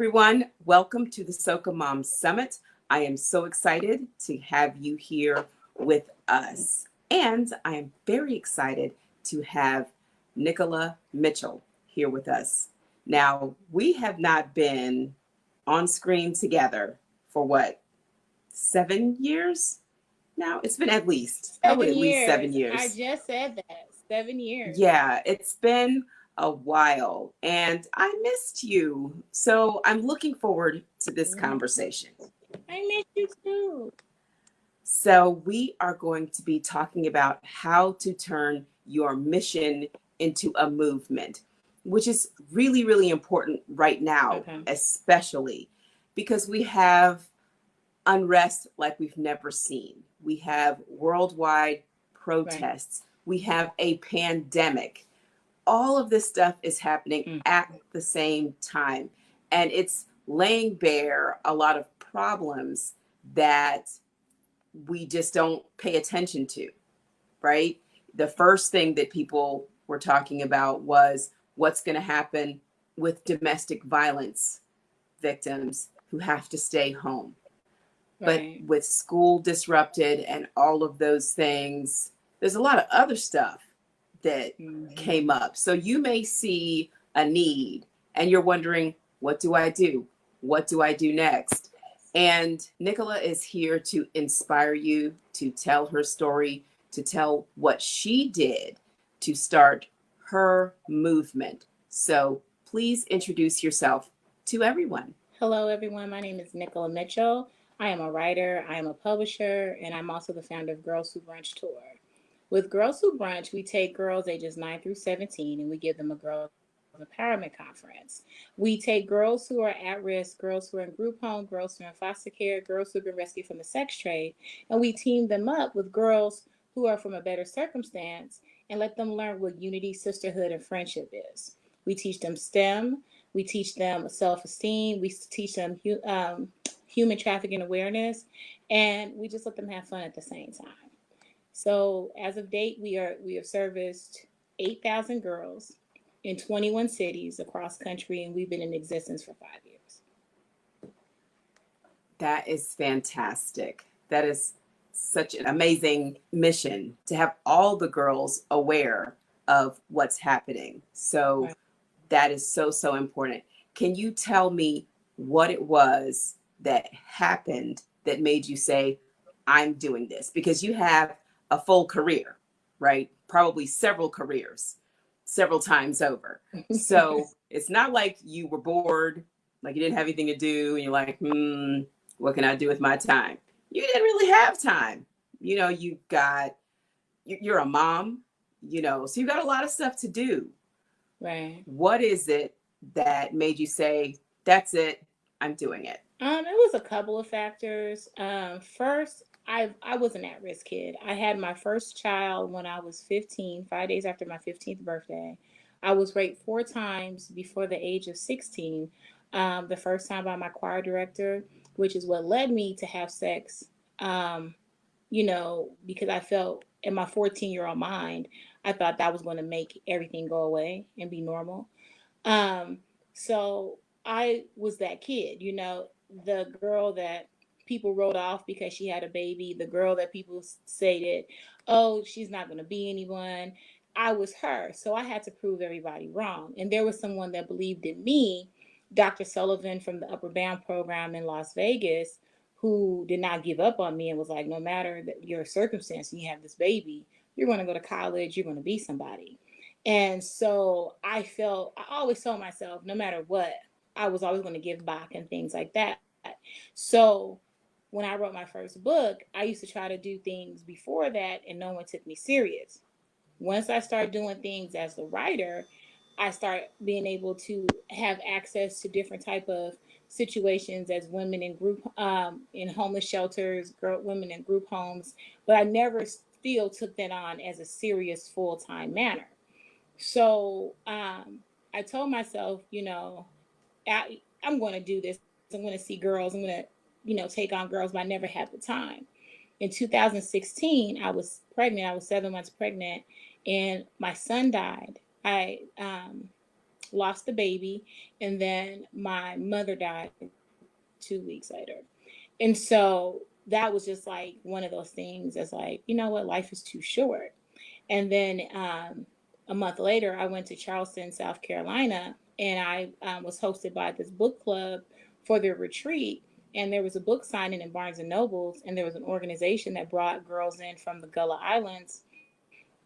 everyone. Welcome to the SocaMom Summit. I am so excited to have you here with us. And I am very excited to have Nicola Mitchell here with us. Now, we have not been on screen together for what, 7 years? Now, it's been probably at least 7 years. I just said that. 7 years. Yeah, it's been a while and I missed you. So I'm looking forward to this conversation. I miss you too. So we are going to be talking about how to turn your mission into a movement, which is really, really important right now, especially because we have unrest like we've never seen. We have worldwide protests. We have a pandemic. All of this stuff is happening at the same time. And it's laying bare a lot of problems that we just don't pay attention to, right? The first thing that people were talking about was what's going to happen with domestic violence victims who have to stay home. But with school disrupted and all of those things, there's a lot of other stuff that came up. So you may see a need and you're wondering, what do I do? What do I do next? And Nicola is here to inspire you, to tell her story, to tell what she did to start her movement. So please introduce yourself to everyone. Hello, everyone. My name is Nicola Mitchell. I am a writer, I am a publisher, and I'm also the founder of Girls Who Brunch Tour. With Girls Who Brunch, we take girls ages 9 through 17 and we give them a girls empowerment conference. We take girls who are at risk, girls who are in group home, girls who are in foster care, girls who have been rescued from the sex trade, and we team them up with girls who are from a better circumstance and let them learn what unity, sisterhood, and friendship is. We teach them STEM, we teach them self-esteem, we teach them human trafficking awareness, and we just let them have fun at the same time. So as of date, we have serviced 8,000 girls in 21 cities across country, and we've been in existence for 5 years. That is fantastic. That is such an amazing mission to have all the girls aware of what's happening. So that is so, so important. Can you tell me what it was that happened that made you say, I'm doing this? Because you have a full career, right? Probably several careers, several times over. So it's not like you were bored, like you didn't have anything to do and you're like, what can I do with my time? You didn't really have time. You know, you're a mom, so you've got a lot of stuff to do. Right. What is it that made you say, that's it, I'm doing it? It was a couple of factors. First, I was an at-risk kid. I had my first child when I was 15, 5 days after my 15th birthday. I was raped 4 times before the age of 16. The first time by my choir director, which is what led me to have sex, because I felt in my 14-year-old mind, I thought that was going to make everything go away and be normal. So I was that kid, the girl that people wrote off because she had a baby, the girl that people stated, oh, she's not going to be anyone. I was her. So I had to prove everybody wrong. And there was someone that believed in me, Dr. Sullivan from the Upper Bound program in Las Vegas, who did not give up on me and was like, no matter your circumstance, and you have this baby, you're going to go to college, you're going to be somebody. And so I always told myself, no matter what, I was always going to give back and things like that. So when I wrote my first book, I used to try to do things before that and no one took me serious. Once I started doing things as the writer, I started being able to have access to different type of situations as women in group, in homeless shelters, women in group homes, but I never still took that on as a serious full-time manner. So I told myself, I'm going to do this. I'm going to see girls. I'm going to, take on girls, but I never had the time. In 2016, I was pregnant. I was 7 months pregnant, and my son died. lost the baby, and then my mother died 2 weeks later. And so that was just like one of those things that's like, you know what, life is too short. And then a month later, I went to Charleston, South Carolina, and I was hosted by this book club for their retreat. And there was a book signing in Barnes and Nobles, and there was an organization that brought girls in from the Gullah Islands.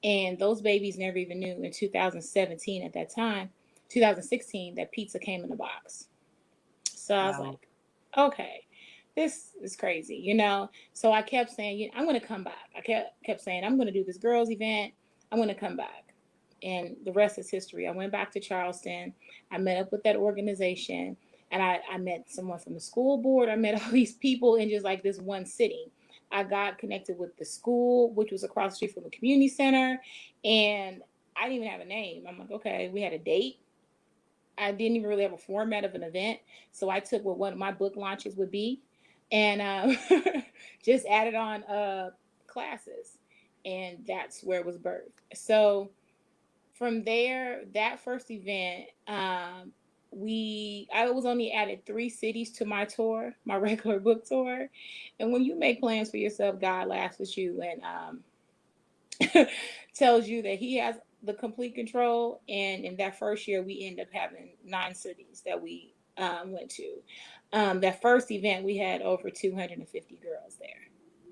And those babies never even knew in 2017 at that time, 2016, that pizza came in a box. So I was Wow. like, okay, this is crazy, you know? So I kept saying, I'm going to come back. I kept saying, I'm going to do this girls event. I'm going to come back. And the rest is history. I went back to Charleston. I met up with that organization, and I met someone from the school board. I met all these people in just like this one sitting. I got connected with the school, which was across the street from the community center. And I didn't even have a name. I'm like, okay, we had a date. I didn't even really have a format of an event. So I took what one of my book launches would be and just added on classes. And that's where it was birthed. So from there, that first event, I was only added 3 cities to my tour, my regular book tour. And when you make plans for yourself, God laughs with you and tells you that he has the complete control. And in that first year, we end up having 9 cities that we went to. That first event, we had over 250 girls there.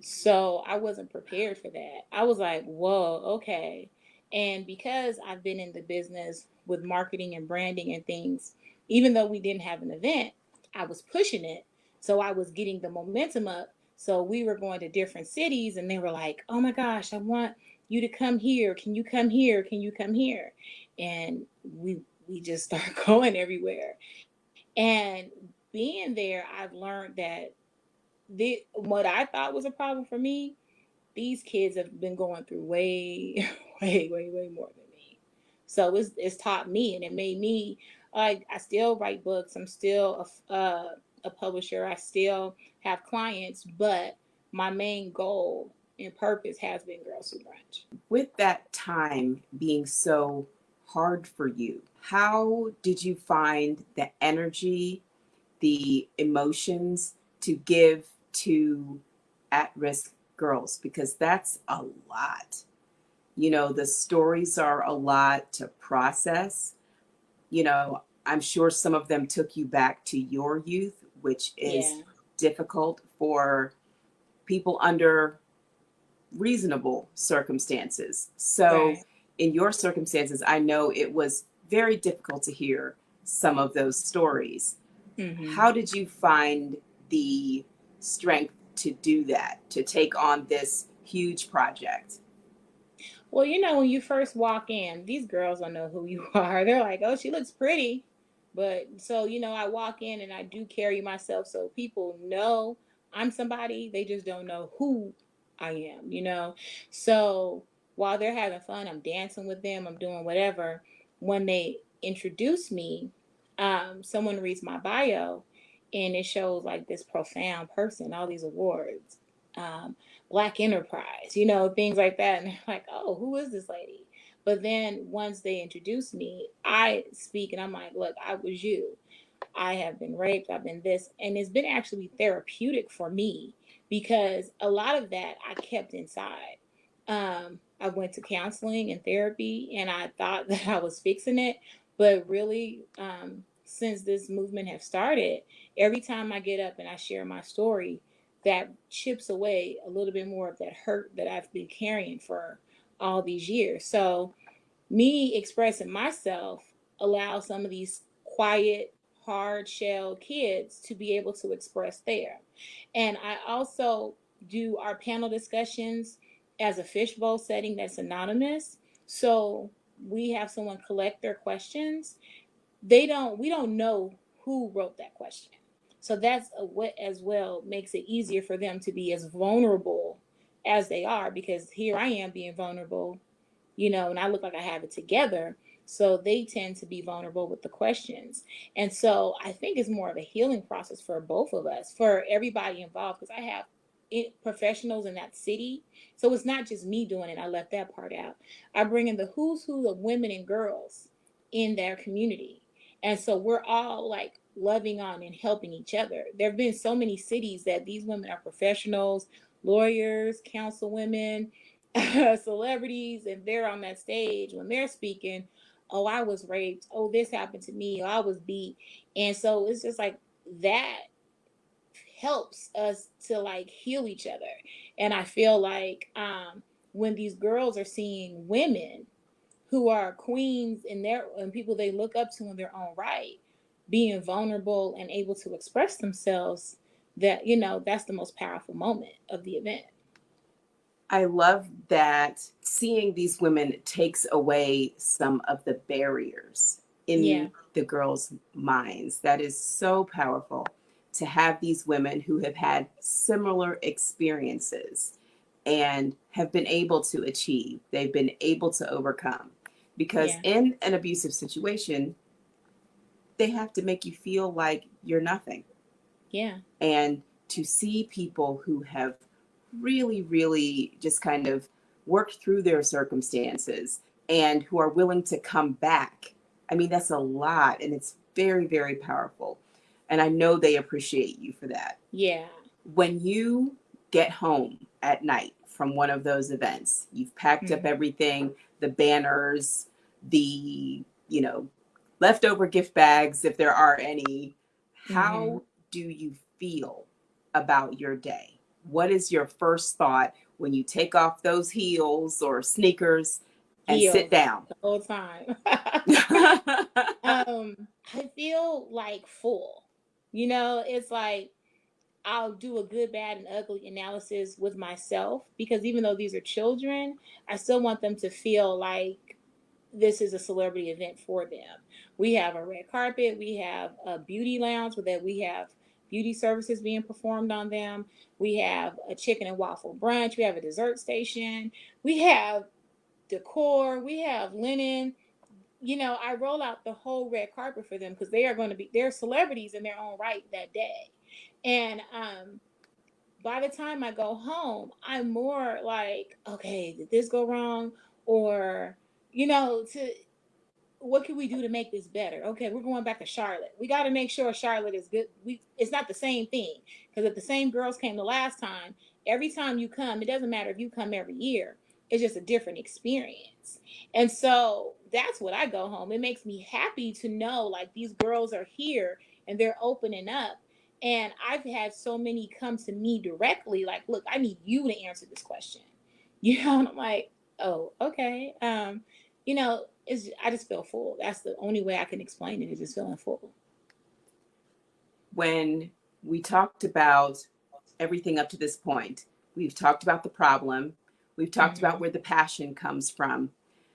So I wasn't prepared for that. I was like, whoa, okay. And because I've been in the business with marketing and branding and things, even though we didn't have an event, I was pushing it. So I was getting the momentum up. So we were going to different cities and they were like, oh my gosh, I want you to come here. Can you come here? Can you come here? And we just start going everywhere. And being there, I've learned that what I thought was a problem for me, these kids have been going through way, way more than me. So it's taught me, and it made me like I still write books. I'm still a publisher. I still have clients, but my main goal and purpose has been Girls Who Brunch. With that time being so hard for you, how did you find the energy, the emotions to give to at risk girls? Because that's a lot. You know, the stories are a lot to process. You know, I'm sure some of them took you back to your youth, which is Yeah, difficult for people under reasonable circumstances. So, right. in your circumstances, I know it was very difficult to hear some of those stories. Hmm. How did you find the strength to do that, to take on this huge project? Well, when you first walk in, these girls don't know who you are. They're like, oh, she looks pretty. But so, I walk in and I do carry myself so people know I'm somebody. They just don't know who I am. So while they're having fun, I'm dancing with them, I'm doing whatever. When they introduce me, someone reads my bio and it shows like this profound person, all these awards. Um, Black Enterprise, things like that. And they're like, oh, who is this lady? But then once they introduce me, I speak and I'm like, look, I was you. I have been raped, I've been this. And it's been actually therapeutic for me because a lot of that I kept inside. I went to counseling and therapy and I thought that I was fixing it. But really, since this movement have started, every time I get up and I share my story, that chips away a little bit more of that hurt that I've been carrying for all these years. So me expressing myself allows some of these quiet, hard shell kids to be able to express there. And I also do our panel discussions as a fishbowl setting that's anonymous. So we have someone collect their questions. We don't know who wrote that question. So that's what as well makes it easier for them to be as vulnerable as they are, because here I am being vulnerable, and I look like I have it together. So they tend to be vulnerable with the questions. And so I think it's more of a healing process for both of us, for everybody involved, because I have professionals in that city. So it's not just me doing it. I left that part out. I bring in the who's who of women and girls in their community. And so we're all like loving on and helping each other. There have been so many cities that these women are professionals, lawyers, councilwomen, celebrities, and they're on that stage when they're speaking. Oh, I was raped. Oh, this happened to me. Oh, I was beat. And so it's just like that helps us to like heal each other. And I feel like when these girls are seeing women who are queens in their and people they look up to in their own right being vulnerable and able to express themselves, that that's the most powerful moment of the event. I love that seeing these women takes away some of the barriers Yeah. in the girls' minds. That is so powerful to have these women who have had similar experiences and have been able to achieve, they've been able to overcome. Because Yeah. in an abusive situation, they have to make you feel like you're nothing. Yeah. And to see people who have really, really just kind of worked through their circumstances and who are willing to come back. I mean, that's a lot, and it's very, very powerful. And I know they appreciate you for that. Yeah. When you get home at night from one of those events, you've packed up Mm-hmm. everything, the banners, the, leftover gift bags, if there are any. Mm-hmm. How do you feel about your day? What is your first thought when you take off those heels or sneakers and sit Heels down? the whole time. I feel like full. It's like I'll do a good, bad, and ugly analysis with myself, because even though these are children, I still want them to feel like this is a celebrity event for them. We have a red carpet, we have a beauty lounge that we have beauty services being performed on them. We have a chicken and waffle brunch, we have a dessert station, we have decor, we have linen. I roll out the whole red carpet for them because they're celebrities in their own right that day. And by the time I go home, I'm more like, okay, did this go wrong? Or, to what can we do to make this better? Okay, we're going back to Charlotte. We got to make sure Charlotte is good. It's not the same thing, because if the same girls came the last time, every time you come, it doesn't matter if you come every year. It's just a different experience. And so that's what I go home. It makes me happy to know like these girls are here and they're opening up. And I've had so many come to me directly, like, look, I need you to answer this question. And I'm like, oh, okay. I just feel full. That's the only way I can explain it, is just feeling full. When we talked about everything up to this point, we've talked about the problem, we've talked about Mm-hmm. where the passion comes from.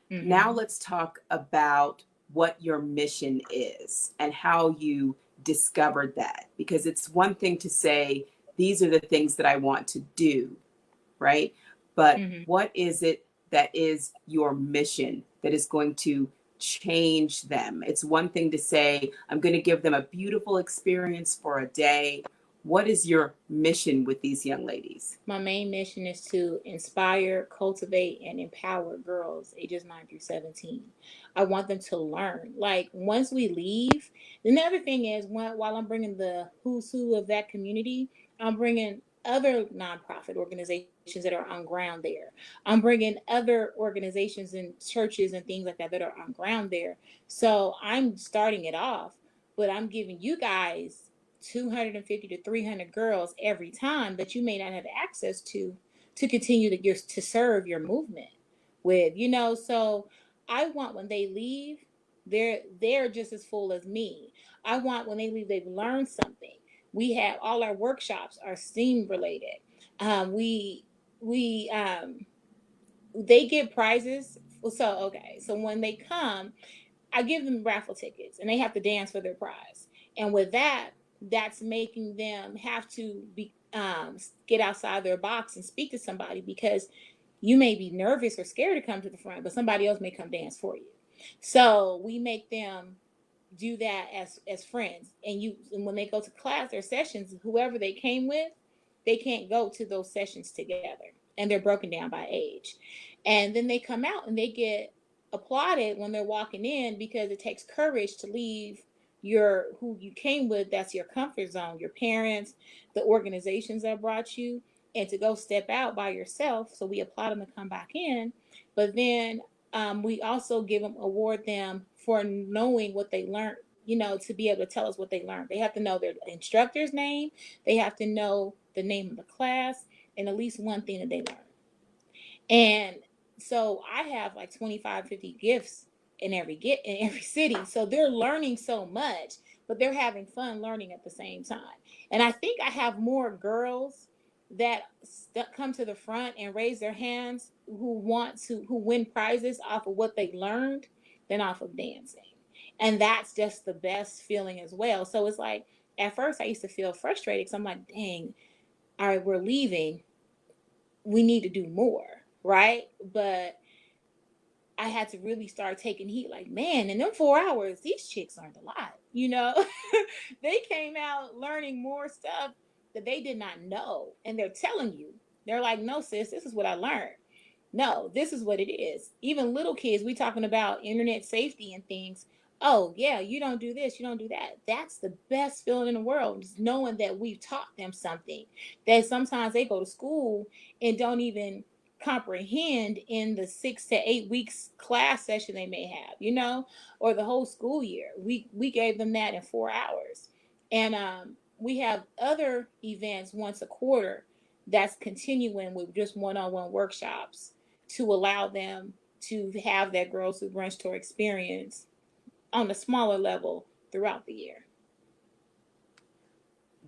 Now Mm-hmm. let's talk about what your mission is and how you discovered that. Because it's one thing to say, these are the things that I want to do, right? But Mm-hmm. what is it that is your mission that is going to change them? It's one thing to say, I'm going to give them a beautiful experience for a day. What is your mission with these young ladies? My main mission is to inspire, cultivate, and empower girls ages 9 through 17. I want them to learn. Like, once we leave, the other thing is, while I'm bringing the who's who of that community, I'm bringing other nonprofit organizations that are on ground there. I'm bringing other organizations and churches and things like that are on ground there. So I'm starting it off, but I'm giving you guys 250 to 300 girls every time that you may not have access to continue to serve your movement with. So I want when they leave, they're just as full as me. I want when they leave, they've learned something. We have all our workshops are STEAM related. We they get prizes. So when they come, I give them raffle tickets and they have to dance for their prize. And with that, that's making them have to get outside their box and speak to somebody, because you may be nervous or scared to come to the front, but somebody else may come dance for you. So we make them do that as friends. And when they go to class or sessions, whoever they came with, they can't go to those sessions together, and they're broken down by age. And then they come out and they get applauded when they're walking in, because it takes courage to leave who you came with, that's your comfort zone, your parents, the organizations that brought you, and to go step out by yourself. So we applaud them to come back in. But then we also award them for knowing what they learned, to be able to tell us what they learned. They have to know their instructor's name. They have to know the name of the class and at least one thing that they learned. And so I have like 25, 50 gifts in every city. So they're learning so much, but they're having fun learning at the same time. And I think I have more girls that come to the front and raise their hands who win prizes off of what they learned than off of dancing. And that's just the best feeling as well. So it's like, at first I used to feel frustrated because I'm like, dang, all right, we're leaving. We need to do more, right? But I had to really start taking heat, like, man, in them 4 hours, these chicks learned a lot, They came out learning more stuff that they did not know. And they're telling you, they're like, no, sis, this is what I learned. No, this is what it is. Even little kids, we talking about internet safety and things. Oh, yeah, you don't do this, you don't do that. That's the best feeling in the world, just knowing that we've taught them something. That sometimes they go to school and don't even comprehend in the 6 to 8 weeks class session they may have, or the whole school year. We gave them that in 4 hours. And we have other events once a quarter that's continuing with just one-on-one workshops to allow them to have that Girls Who Brunch Tour experience on a smaller level throughout the year.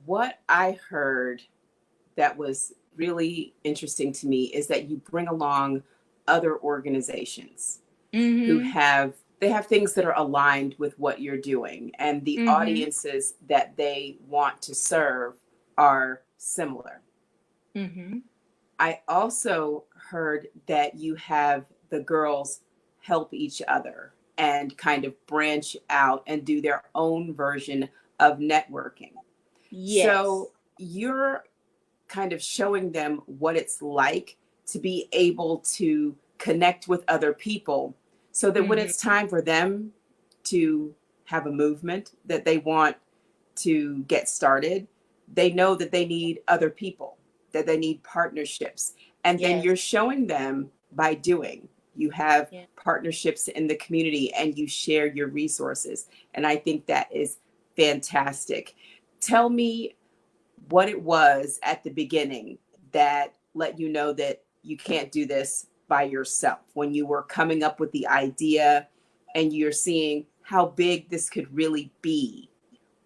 What I heard that was really interesting to me is that you bring along other organizations who have things that are aligned with what you're doing, and the audiences that they want to serve are similar. I also heard that you have the girls help each other and kind of branch out and do their own version of networking. Yes. So you're kind of showing them what it's like to be able to connect with other people, so that when it's time for them to have a movement that they want to get started, they know that they need other people, that they need partnerships. And then you're showing them by doing. You have partnerships in the community and you share your resources. And I think that is fantastic. Tell me what it was at the beginning that let you know that you can't do this by yourself, when you were coming up with the idea and you're seeing how big this could really be.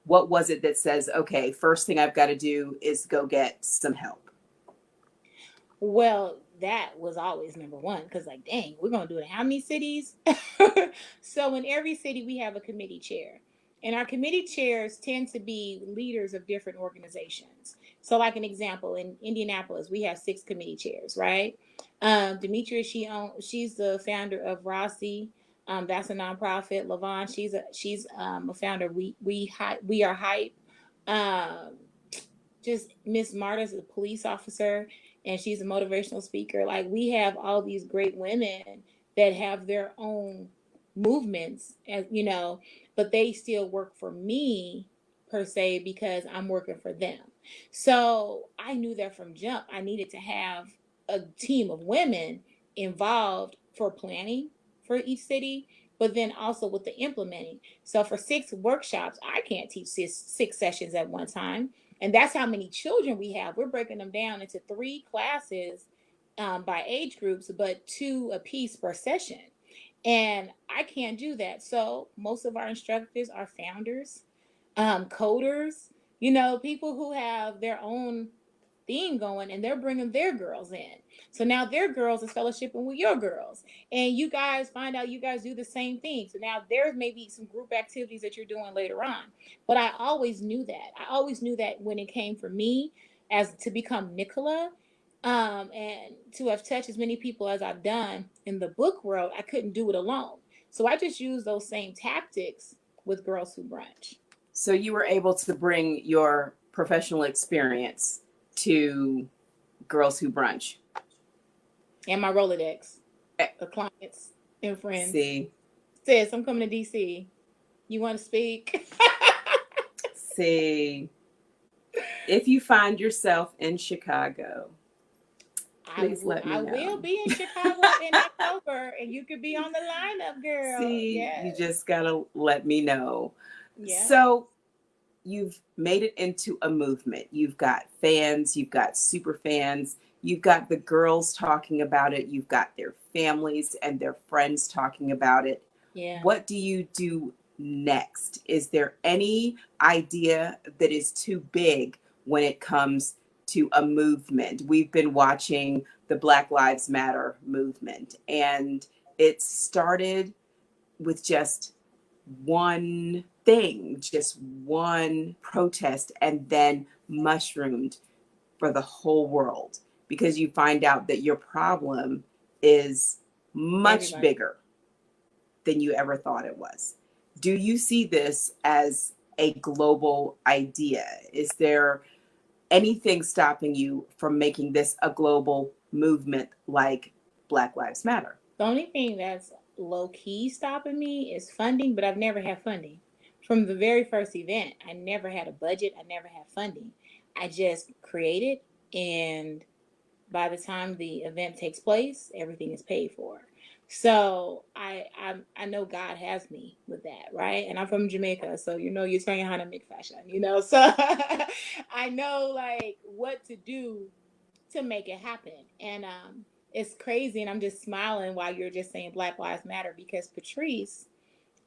What was it that says, okay, first thing I've got to do is go get some help? Well, that was always number one, because like, dang, we're going to do it in how many cities? So in every city, we have a committee chair. And our committee chairs tend to be leaders of different organizations. So like an example, in Indianapolis, we have 6 committee chairs, right? Demetria, she's the founder of Rossi. That's a nonprofit. Lavon, she's a founder of We Are Hype. Just Miss Marta's a police officer and she's a motivational speaker. Like, we have all these great women that have their own movements, as but they still work for me per se, because I'm working for them. So I knew that from jump I needed to have a team of women involved for planning for each city, but then also with the implementing. So for 6 workshops, I can't teach 6 sessions at one time. And that's how many children we have. We're breaking them down into 3 classes by age groups, but 2 apiece per session. And I can't do that. So most of our instructors are founders, coders, people who have their own thing going, and they're bringing their girls in. So now their girls is fellowshipping with your girls, and you guys find out you guys do the same thing. So now there's maybe some group activities that you're doing later on. But I always knew that when it came for me as to become Nicola, and to have touched as many people as I've done in the book world, I couldn't do it alone. So I just used those same tactics with Girls Who Brunch. So you were able to bring your professional experience to Girls Who Brunch. And my Rolodex of clients and friends. See. Sis, I'm coming to DC. You want to speak? See, if you find yourself in Chicago, please let me I know. will be in Chicago in October, and you could be on the lineup, girl. See, you Yes. just gotta let me know. Yeah. So you've made it into a movement. You've got fans, you've got super fans, you've got the girls talking about it, you've got their families and their friends talking about it. Yeah. What do you do next? Is there any idea that is too big when it comes to a movement? We've been watching the Black Lives Matter movement, and it started with just one thing, just one protest, and then mushroomed for the whole world because you find out that your problem is much Everybody. bigger than you ever thought it was. Do you see this as a global idea? Is there anything stopping you from making this a global movement like Black Lives Matter? The only thing that's low key stopping me is funding, but I've never had funding. From the very first event, I never had a budget, I never had funding. I just created, and by the time the event takes place, everything is paid for. So I know God has me with that, right? And I'm from Jamaica, so you're telling how to make fashion. So I know like what to do to make it happen. And it's crazy, and I'm just smiling while you're just saying Black Lives Matter because Patrice,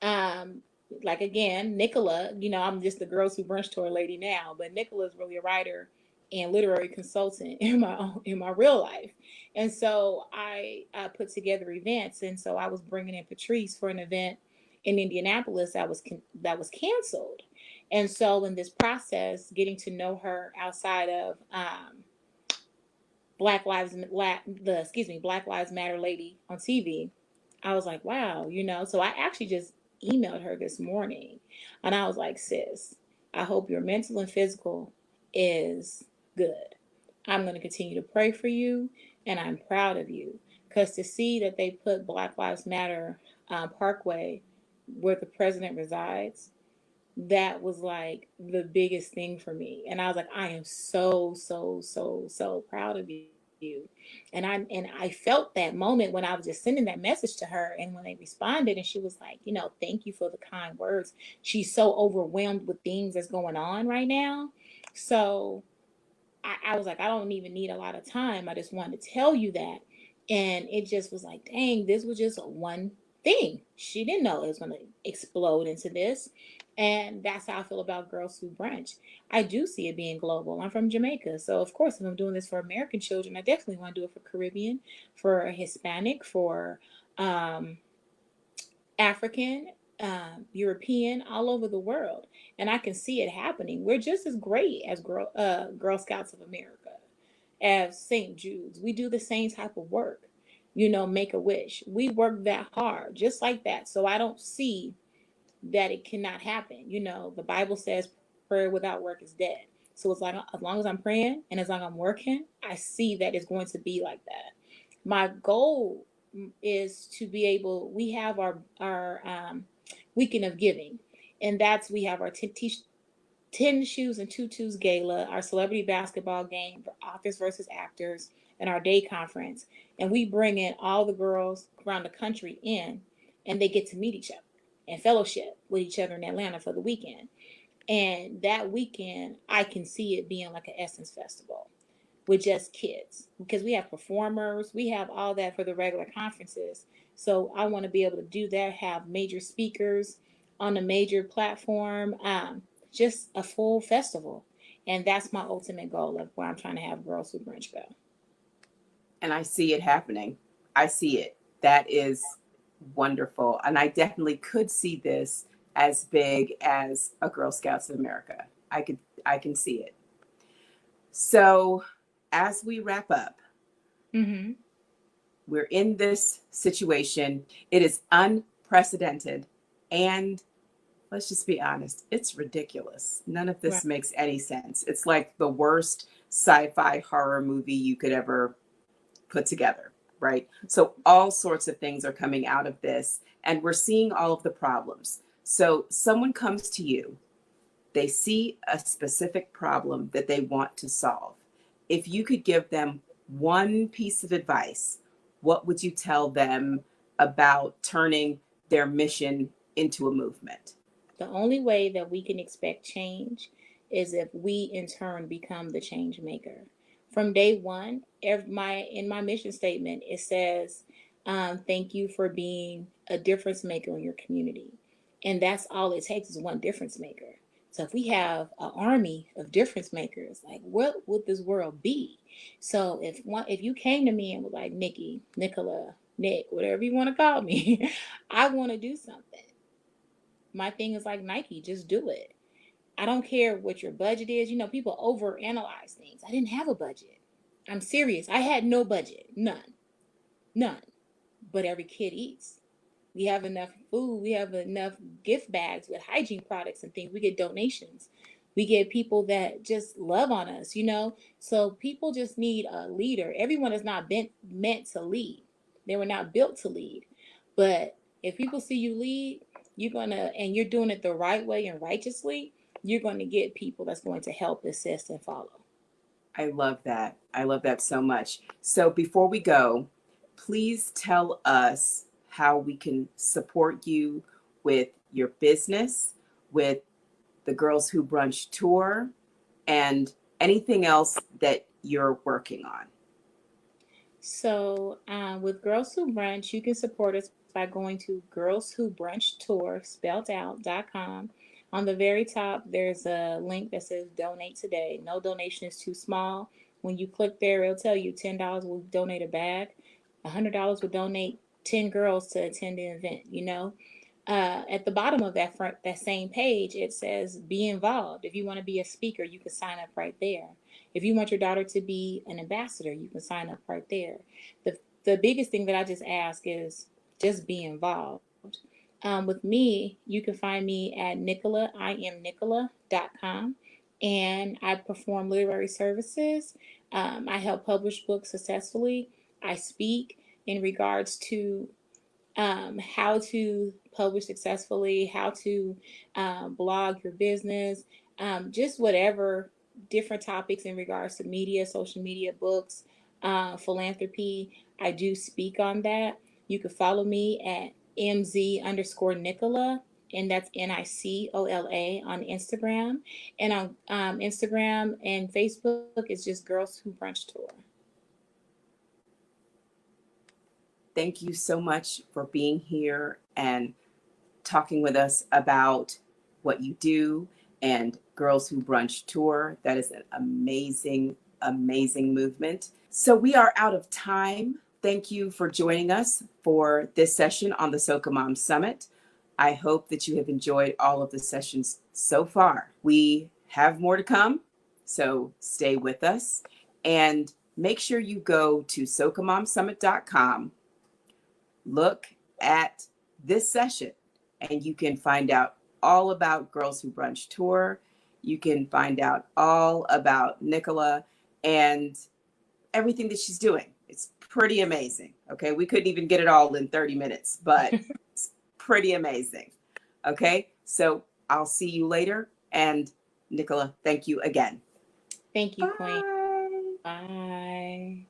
um, like again, Nicola, I'm just the Girls Who Brunch tour lady now, but Nicola's really a writer and literary consultant in my real life. And so I put together events, and so I was bringing in Patrice for an event in Indianapolis that was canceled. And so in this process, getting to know her outside of Black Lives Matter lady on TV, I was like, wow. So I actually just emailed her this morning, and I was like, sis, I hope your mental and physical is good. I'm going to continue to pray for you, and I'm proud of you. Because to see that they put Black Lives Matter Parkway where the president resides, that was like the biggest thing for me. And I was like, I am so, so, so, so proud of you. And I felt that moment when I was just sending that message to her, and when they responded, and she was like, thank you for the kind words. She's so overwhelmed with things that's going on right now. So I was like, I don't even need a lot of time. I just wanted to tell you that. And it just was like, dang, this was just one thing. She didn't know it was going to explode into this. And that's how I feel about Girls Who Brunch. I do see it being global. I'm from Jamaica. So, of course, if I'm doing this for American children, I definitely want to do it for Caribbean, for Hispanic, for um, African, European, all over the world. And I can see it happening. We're just as great as Girl Scouts of America, as St. Jude's. We do the same type of work. Make a wish. We work that hard, just like that. So I don't see that it cannot happen. The Bible says prayer without work is dead. So it's like as long as I'm praying and as long as I'm working, I see that it's going to be like that. My goal is to be able. We have our weekend of giving, and we have our 10 shoes and tutus gala, our celebrity basketball game for authors versus actors, and our day conference. And we bring in all the girls around the country in, and they get to meet each other and fellowship with each other in Atlanta for the weekend. And that weekend, I can see it being like an Essence Festival with just kids, because we have performers, we have all that for the regular conferences. So I want to be able to do that, have major speakers on a major platform, just a full festival. And that's my ultimate goal of where I'm trying to have Girls Who Brunch go. And I see it happening. I see it. That is wonderful. And I definitely could see this as big as a Girl Scouts of America. I can see it. So as we wrap up, Mm-hmm. we're in this situation. It is unprecedented. And let's just be honest, it's ridiculous. None of this Right. makes any sense. It's like the worst sci-fi horror movie you could ever put together, right? So all sorts of things are coming out of this, and we're seeing all of the problems. So someone comes to you They see a specific problem that they want to solve. If you could give them one piece of advice, what would you tell them about turning their mission into a movement? The only way that we can expect change is if we in turn become the change maker. From day one, in my mission statement, it says, thank you for being a difference maker in your community. And that's all it takes is one difference maker. So if we have an army of difference makers, like what would this world be? So if you came to me and was like, Nikki, Nicola, Nick, whatever you want to call me, I want to do something. My thing is like Nike, just do it. I don't care what your budget is. People overanalyze things. I didn't have a budget. I'm serious. I had no budget. None. None. But every kid eats. We have enough food. We have enough gift bags with hygiene products and things. We get donations. We get people that just love on us. So people just need a leader. Everyone is not meant to lead. They were not built to lead. But if people see you lead, and you're doing it the right way and righteously, you're going to get people that's going to help, assist, and follow. I love that. I love that so much. So before we go, please tell us how we can support you with your business, with the Girls Who Brunch tour, and anything else that you're working on. So with Girls Who Brunch, you can support us by going to girlswhobrunchtour.com. On the very top, there's a link that says donate today. No donation is too small. When you click there, it'll tell you $10 will donate a bag. $100 will donate 10 girls to attend the event. At the bottom of that same page, it says be involved. If you want to be a speaker, you can sign up right there. If you want your daughter to be an ambassador, you can sign up right there. The biggest thing that I just ask is just be involved. With me, you can find me at IamNicola.com, and I perform literary services. I help publish books successfully. I speak in regards to how to publish successfully, how to blog your business, just whatever different topics in regards to media, social media, books, philanthropy. I do speak on that. You can follow me at MZ_Nicola, and that's NICOLA on Instagram. And on Instagram and Facebook, it's just Girls Who Brunch Tour. Thank you so much for being here and talking with us about what you do and Girls Who Brunch Tour. That is an amazing, amazing movement. So we are out of time. Thank you for joining us for this session on the SocaMom Summit. I hope that you have enjoyed all of the sessions so far. We have more to come, so stay with us. And make sure you go to SocaMomSummit.com, look at this session, and you can find out all about Girls Who Brunch Tour. You can find out all about Nicola and everything that she's doing. It's pretty amazing. Okay, we couldn't even get it all in 30 minutes, but it's pretty amazing. Okay, so I'll see you later. And Nicola, thank you again. Thank you, Queen. Bye.